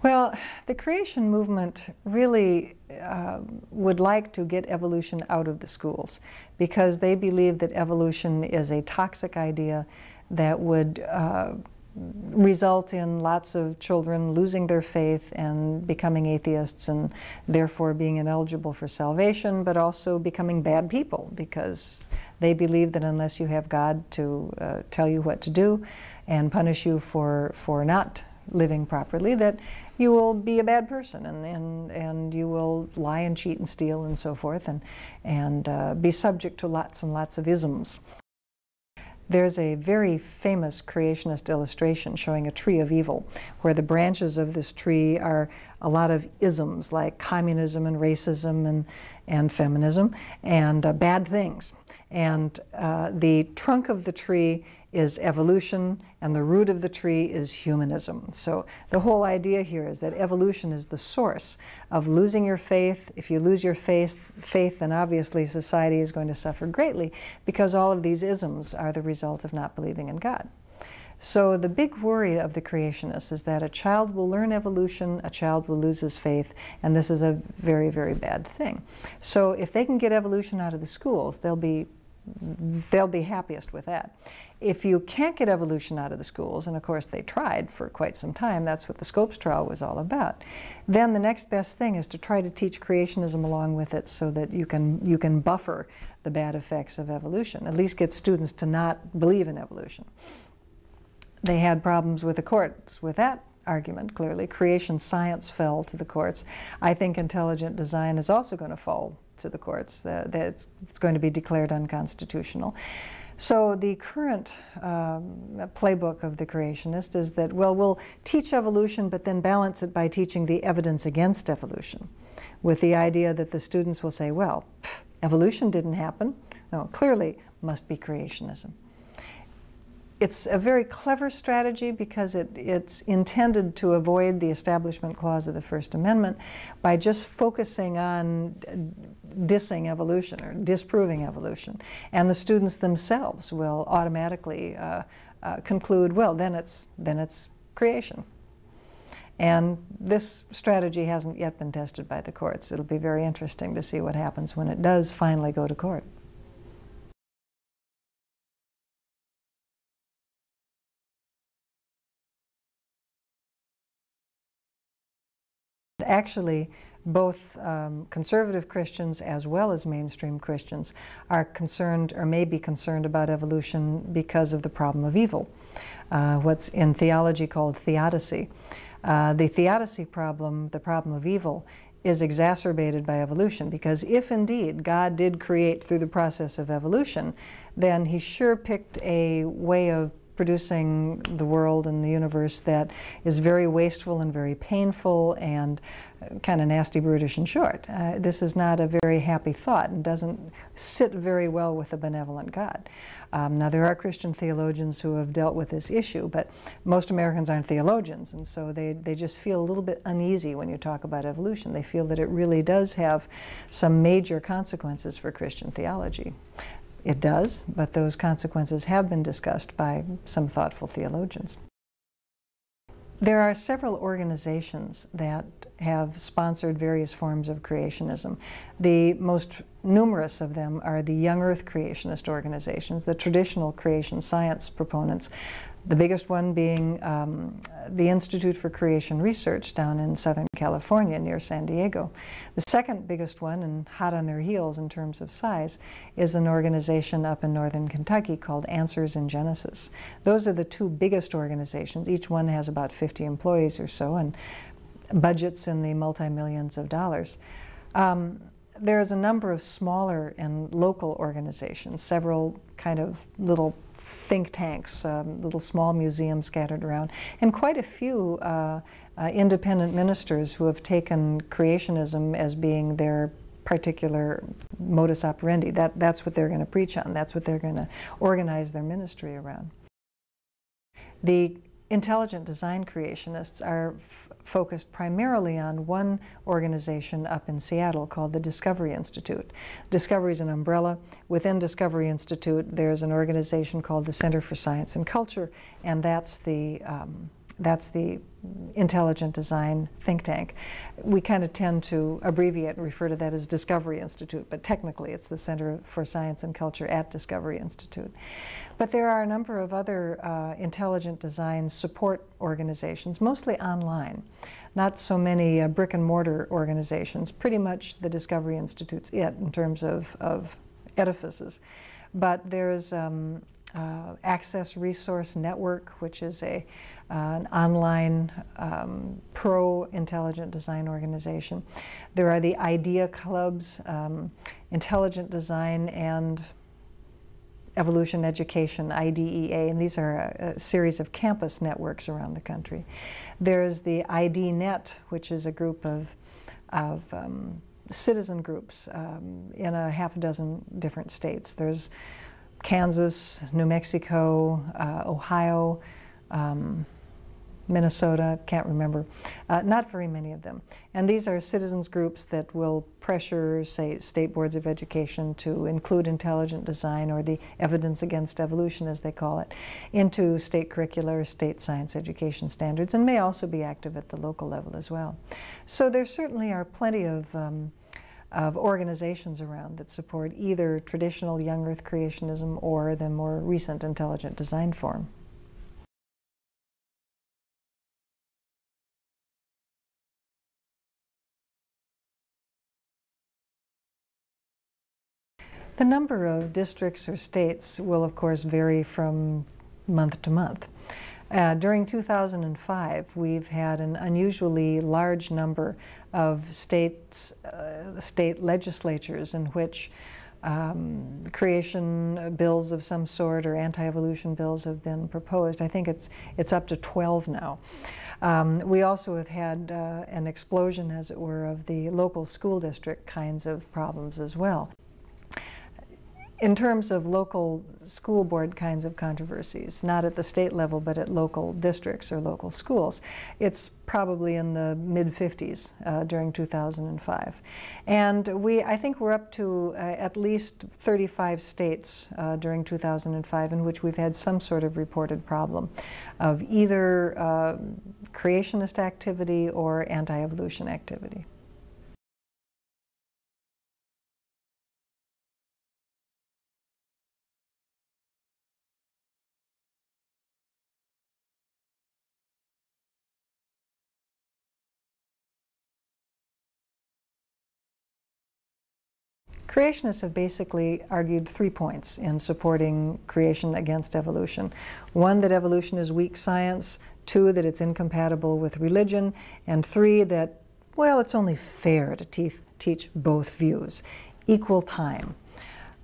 Well, the creation movement really would like to get evolution out of the schools because they believe that evolution is a toxic idea that would result in lots of children losing their faith and becoming atheists and therefore being ineligible for salvation, but also becoming bad people because they believe that unless you have God to tell you what to do and punish you for not living properly, that you will be a bad person and you will lie and cheat and steal and so forth and be subject to lots and lots of isms. There's a very famous creationist illustration showing a tree of evil where the branches of this tree are a lot of isms like communism and racism and feminism and bad things. And the trunk of the tree is evolution, and the root of the tree is humanism. So the whole idea here is that evolution is the source of losing your faith. If you lose your faith, then obviously society is going to suffer greatly because all of these isms are the result of not believing in God. So the big worry of the creationists is that a child will learn evolution, a child will lose his faith, and this is a very, very bad thing. So if they can get evolution out of the schools, they'll be happiest with that. If you can't get evolution out of the schools, and of course they tried for quite some time, that's what the Scopes trial was all about, then the next best thing is to try to teach creationism along with it so that you can buffer the bad effects of evolution, at least get students to not believe in evolution. They had problems with the courts with that argument, clearly. Creation science fell to the courts. I think intelligent design is also going to fall to the courts. It's going to be declared unconstitutional. So the current playbook of the creationist is that, well, we'll teach evolution but then balance it by teaching the evidence against evolution, with the idea that the students will say, well, evolution didn't happen. No, clearly must be creationism. It's a very clever strategy because it's intended to avoid the Establishment Clause of the First Amendment by just focusing on dissing evolution or disproving evolution. And the students themselves will automatically conclude, well, then it's creation. And this strategy hasn't yet been tested by the courts. It'll be very interesting to see what happens when it does finally go to court. Actually, both conservative Christians as well as mainstream Christians are concerned or may be concerned about evolution because of the problem of evil, what's in theology called theodicy. The theodicy problem, the problem of evil, is exacerbated by evolution because if indeed God did create through the process of evolution, then he sure picked a way of producing the world and the universe that is very wasteful and very painful and kind of nasty, brutish, and short. This is not a very happy thought and doesn't sit very well with a benevolent God. Now there are Christian theologians who have dealt with this issue, but most Americans aren't theologians, and so they just feel a little bit uneasy when you talk about evolution. They feel that it really does have some major consequences for Christian theology. It does, but those consequences have been discussed by some thoughtful theologians. There are several organizations that have sponsored various forms of creationism. The most numerous of them are the Young Earth creationist organizations, the traditional creation science proponents. The biggest one being the Institute for Creation Research down in Southern California near San Diego. The second biggest one, and hot on their heels in terms of size, is an organization up in northern Kentucky called Answers in Genesis. Those are the two biggest organizations. Each one has about 50 employees or so and budgets in the multi-millions of dollars. There's a number of smaller and local organizations, several kind of little think tanks, little small museums scattered around, and quite a few independent ministers who have taken creationism as being their particular modus operandi. That's what they're going to preach on. That's what they're going to organize their ministry around. The intelligent design creationists are focused primarily on one organization up in Seattle called the Discovery Institute. Discovery is an umbrella. Within Discovery Institute, there's an organization called the Center for Science and Culture, and that's the That's the intelligent design think tank. We kind of tend to abbreviate and refer to that as Discovery Institute, but technically it's the Center for Science and Culture at Discovery Institute. But there are a number of other intelligent design support organizations, mostly online. Not so many brick and mortar organizations. Pretty much the Discovery Institute's it in terms of edifices. But there's Access Resource Network, which is an online pro-intelligent design organization. There are the IDEA clubs, Intelligent Design and Evolution Education, IDEA, and these are a series of campus networks around the country. There's the IDNet, which is a group of citizen groups in a half a dozen different states. There's Kansas, New Mexico, Ohio, Minnesota, can't remember, not very many of them. And these are citizens groups that will pressure, say, state boards of education to include intelligent design, or the evidence against evolution, as they call it, into state curricula or state science education standards, and may also be active at the local level as well. So there certainly are plenty of organizations around that support either traditional young earth creationism or the more recent intelligent design form. The number of districts or states will, of course, vary from month to month. During 2005, we've had an unusually large number of state legislatures in which creation bills of some sort or anti-evolution bills have been proposed. I think it's up to 12 now. We also have had an explosion, as it were, of the local school district kinds of problems as well. In terms of local school board kinds of controversies, not at the state level, but at local districts or local schools, it's probably in the mid-50s during 2005. And I think we're up to at least 35 states during 2005 in which we've had some sort of reported problem of either creationist activity or anti-evolution activity. Creationists have basically argued 3 points in supporting creation against evolution. 1, that evolution is weak science. 2, that it's incompatible with religion. And 3, that, well, it's only fair to teach both views. Equal time.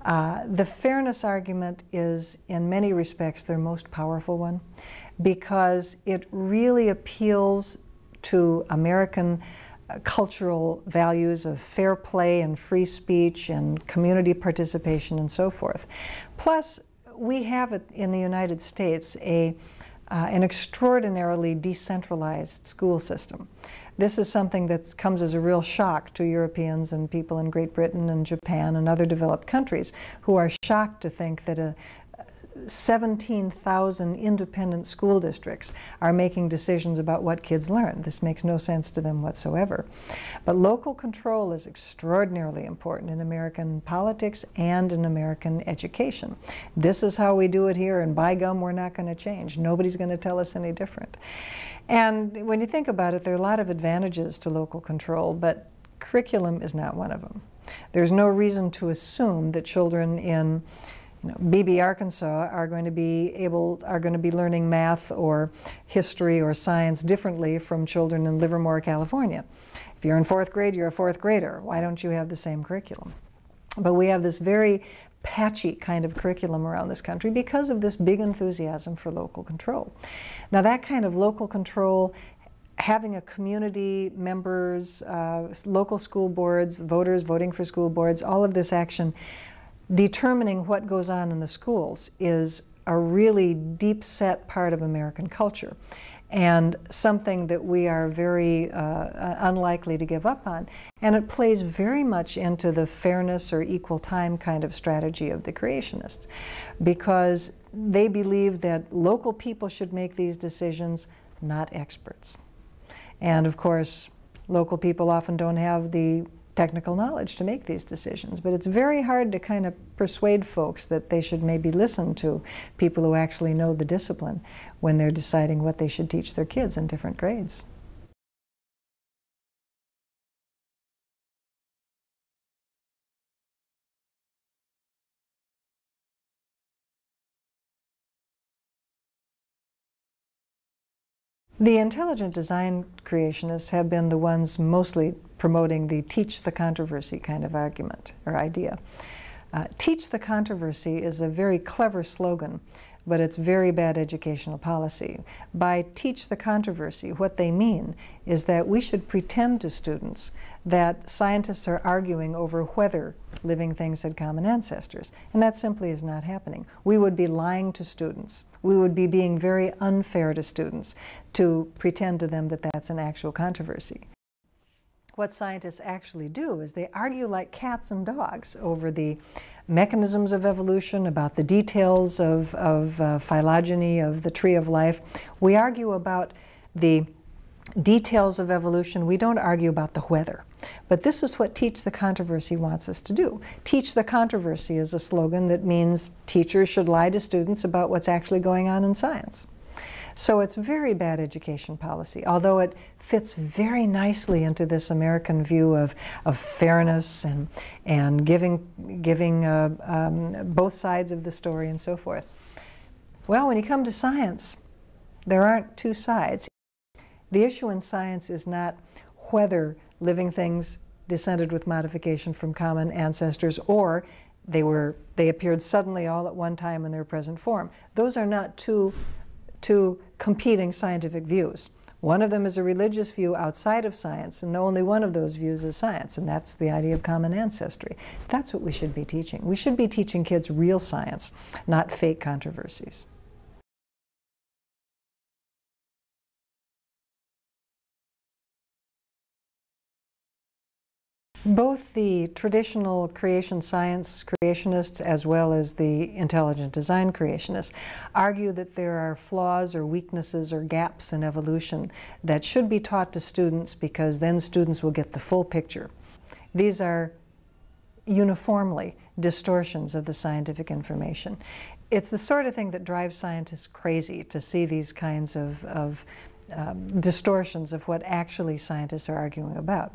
The fairness argument is, in many respects, their most powerful one, because it really appeals to American cultural values of fair play and free speech and community participation and so forth. Plus, we have in the United States an extraordinarily decentralized school system. This is something that comes as a real shock to Europeans and people in Great Britain and Japan and other developed countries who are shocked to think that 17,000 independent school districts are making decisions about what kids learn. This makes no sense to them whatsoever. But local control is extraordinarily important in American politics and in American education. This is how we do it here, and by gum, we're not going to change. Nobody's going to tell us any different. And when you think about it, there are a lot of advantages to local control, but curriculum is not one of them. There's no reason to assume that children in Beebe, Arkansas are going to be learning math or history or science differently from children in Livermore, California. If you're in 4th grade, you're a 4th grader. Why don't you have the same curriculum? But we have this very patchy kind of curriculum around this country because of this big enthusiasm for local control. Now, that kind of local control, having a community, members, local school boards, voters voting for school boards, all of this action determining what goes on in the schools is a really deep-set part of American culture, and something that we are very unlikely to give up on. And it plays very much into the fairness or equal time kind of strategy of the creationists, because they believe that local people should make these decisions, not experts. And of course, local people often don't have the technical knowledge to make these decisions, but it's very hard to kind of persuade folks that they should maybe listen to people who actually know the discipline when they're deciding what they should teach their kids in different grades. The intelligent design creationists have been the ones mostly promoting the teach the controversy kind of argument or idea. Teach the controversy is a very clever slogan, but it's very bad educational policy. By teach the controversy, what they mean is that we should pretend to students that scientists are arguing over whether living things had common ancestors, and that simply is not happening. We would be lying to students. We would be being very unfair to students to pretend to them that that's an actual controversy. What scientists actually do is they argue like cats and dogs over the mechanisms of evolution, about the details of phylogeny, of the tree of life. We argue about the details of evolution. We don't argue about the whether. But this is what Teach the Controversy wants us to do. Teach the Controversy is a slogan that means teachers should lie to students about what's actually going on in science. So it's very bad education policy, although it fits very nicely into this American view of fairness and giving both sides of the story and so forth. Well, when you come to science, there aren't two sides. The issue in science is not whether living things descended with modification from common ancestors or they appeared suddenly all at one time in their present form. Those are not two competing scientific views. One of them is a religious view outside of science, and only one of those views is science, and that's the idea of common ancestry. That's what we should be teaching. We should be teaching kids real science, not fake controversies. Both the traditional creation science creationists as well as the intelligent design creationists argue that there are flaws or weaknesses or gaps in evolution that should be taught to students because then students will get the full picture. These are uniformly distortions of the scientific information. It's the sort of thing that drives scientists crazy to see these kinds of distortions of what actually scientists are arguing about.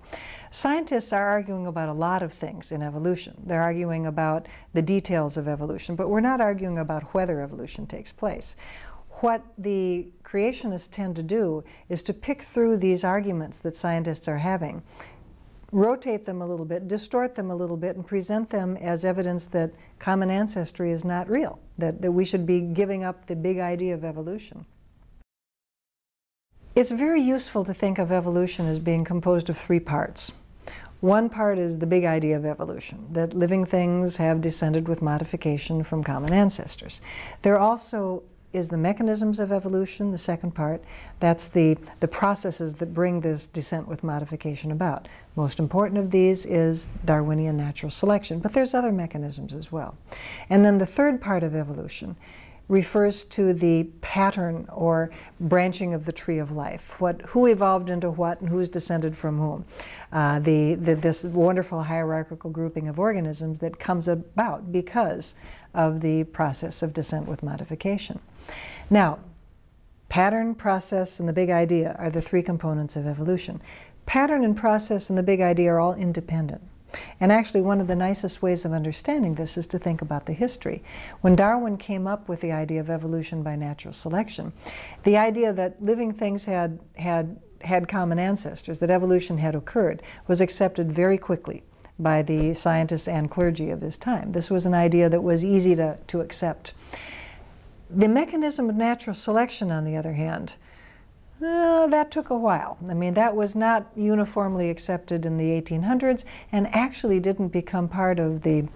Scientists are arguing about a lot of things in evolution. They're arguing about the details of evolution, but we're not arguing about whether evolution takes place. What the creationists tend to do is to pick through these arguments that scientists are having, rotate them a little bit, distort them a little bit, and present them as evidence that common ancestry is not real, that we should be giving up the big idea of evolution. It's very useful to think of evolution as being composed of three parts. One part is the big idea of evolution, that living things have descended with modification from common ancestors. There also is the mechanisms of evolution, the second part. That's the processes that bring this descent with modification about. Most important of these is Darwinian natural selection, but there's other mechanisms as well. And then the third part of evolution refers to the pattern or branching of the tree of life. Who evolved into what and who's descended from whom. This wonderful hierarchical grouping of organisms that comes about because of the process of descent with modification. Now, pattern, process, and the big idea are the three components of evolution. Pattern and process and the big idea are all independent. And actually, one of the nicest ways of understanding this is to think about the history. When Darwin came up with the idea of evolution by natural selection, the idea that living things had common ancestors, that evolution had occurred, was accepted very quickly by the scientists and clergy of his time. This was an idea that was easy to accept. The mechanism of natural selection, on the other hand, that took a while. I mean, that was not uniformly accepted in the 1800s and actually didn't become part of the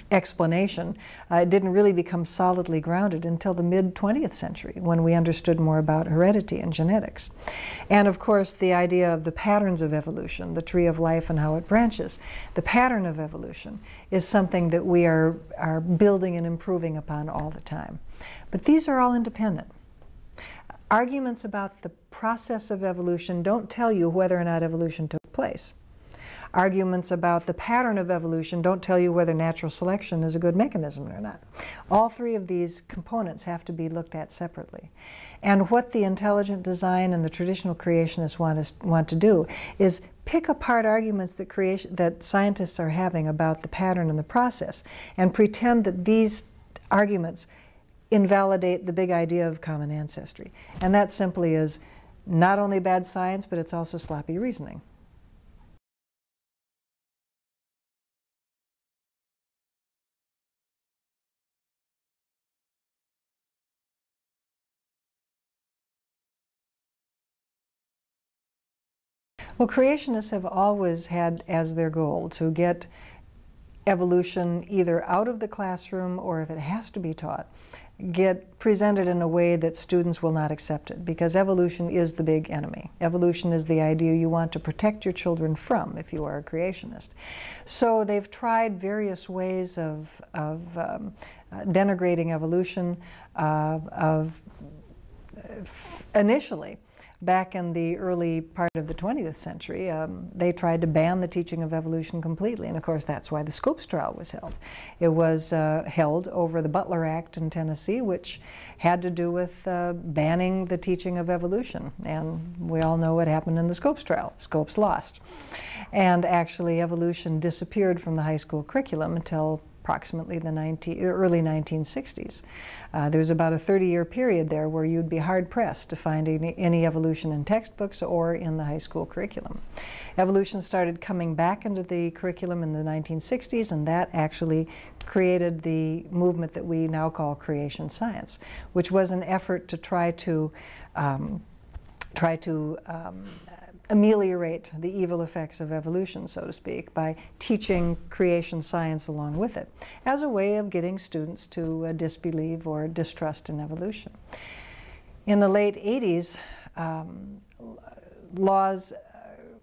explanation. It didn't really become solidly grounded until the mid-20th century when we understood more about heredity and genetics. And of course, the idea of the patterns of evolution, the tree of life and how it branches. The pattern of evolution is something that we are building and improving upon all the time. But these are all independent. Arguments about the process of evolution don't tell you whether or not evolution took place. Arguments about the pattern of evolution don't tell you whether natural selection is a good mechanism or not. All three of these components have to be looked at separately. And what the intelligent design and the traditional creationists want to do is pick apart arguments that scientists are having about the pattern and the process and pretend that these arguments invalidate the big idea of common ancestry. And that simply is not only bad science, but it's also sloppy reasoning. Well, creationists have always had as their goal to get evolution either out of the classroom, or if it has to be taught, get presented in a way that students will not accept it, because evolution is the big enemy. Evolution is the idea you want to protect your children from if you are a creationist. So they've tried various ways of denigrating evolution, initially, back in the early part of the 20th century, they tried to ban the teaching of evolution completely, and of course that's why the Scopes trial was held. It was held over the Butler Act in Tennessee, which had to do with banning the teaching of evolution, and we all know what happened in the Scopes trial. Scopes lost. And actually evolution disappeared from the high school curriculum until approximately the early 1960s. There was about a 30-year period there where you'd be hard-pressed to find any evolution in textbooks or in the high school curriculum. Evolution started coming back into the curriculum in the 1960s, and that actually created the movement that we now call creation science, which was an effort to try to ameliorate the evil effects of evolution, so to speak, by teaching creation science along with it, as a way of getting students to disbelieve or distrust in evolution. In the late 80s, laws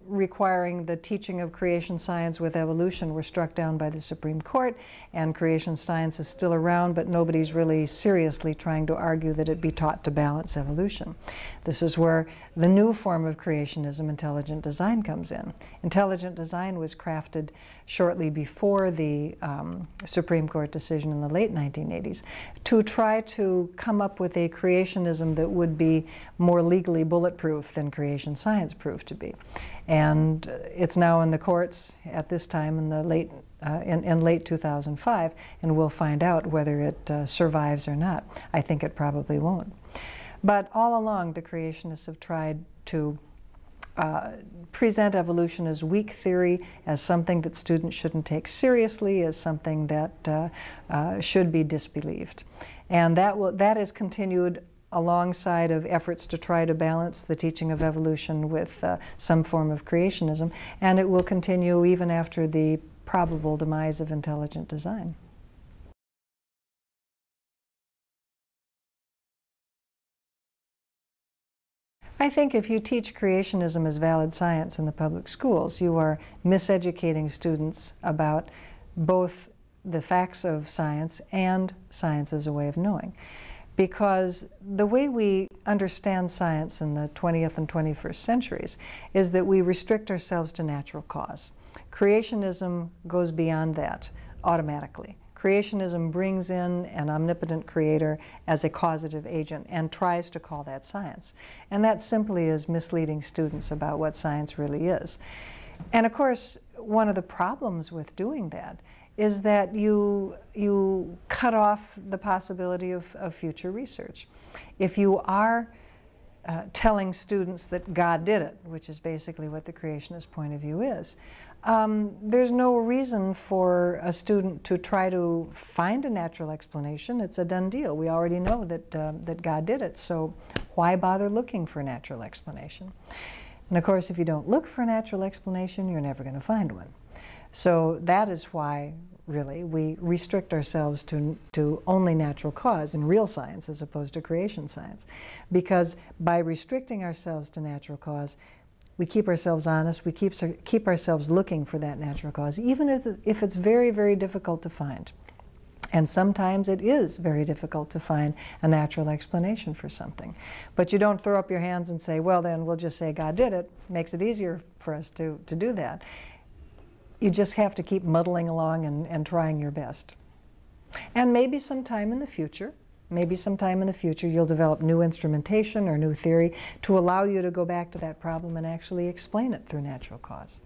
requiring the teaching of creation science with evolution were struck down by the Supreme Court, and creation science is still around, but nobody's really seriously trying to argue that it be taught to balance evolution. This is where the new form of creationism, intelligent design, comes in. Intelligent design was crafted shortly before the Supreme Court decision in the late 1980s to try to come up with a creationism that would be more legally bulletproof than creation science proved to be. And it's now in the courts at this time in the late 2005, and we'll find out whether it survives or not. I think it probably won't. But all along, the creationists have tried to present evolution as weak theory, as something that students shouldn't take seriously, as something that should be disbelieved. And that is continued alongside of efforts to try to balance the teaching of evolution with some form of creationism, and it will continue even after the probable demise of intelligent design. I think if you teach creationism as valid science in the public schools, you are miseducating students about both the facts of science and science as a way of knowing. Because the way we understand science in the 20th and 21st centuries is that we restrict ourselves to natural cause. Creationism goes beyond that automatically. Creationism brings in an omnipotent creator as a causative agent and tries to call that science. And that simply is misleading students about what science really is. And of course, one of the problems with doing that is that you cut off the possibility of future research. If you are telling students that God did it, which is basically what the creationist point of view is, there's no reason for a student to try to find a natural explanation. It's a done deal. We already know that God did it, so why bother looking for a natural explanation? And of course, if you don't look for a natural explanation, you're never going to find one. So that is why, really, we restrict ourselves to only natural cause in real science as opposed to creation science. Because by restricting ourselves to natural cause, we keep ourselves honest, we keep ourselves looking for that natural cause, even if it's very, very difficult to find. And sometimes it is very difficult to find a natural explanation for something. But you don't throw up your hands and say, well, then we'll just say God did it. Makes it easier for us to do that. You just have to keep muddling along and trying your best. And maybe sometime in the future, you'll develop new instrumentation or new theory to allow you to go back to that problem and actually explain it through natural cause.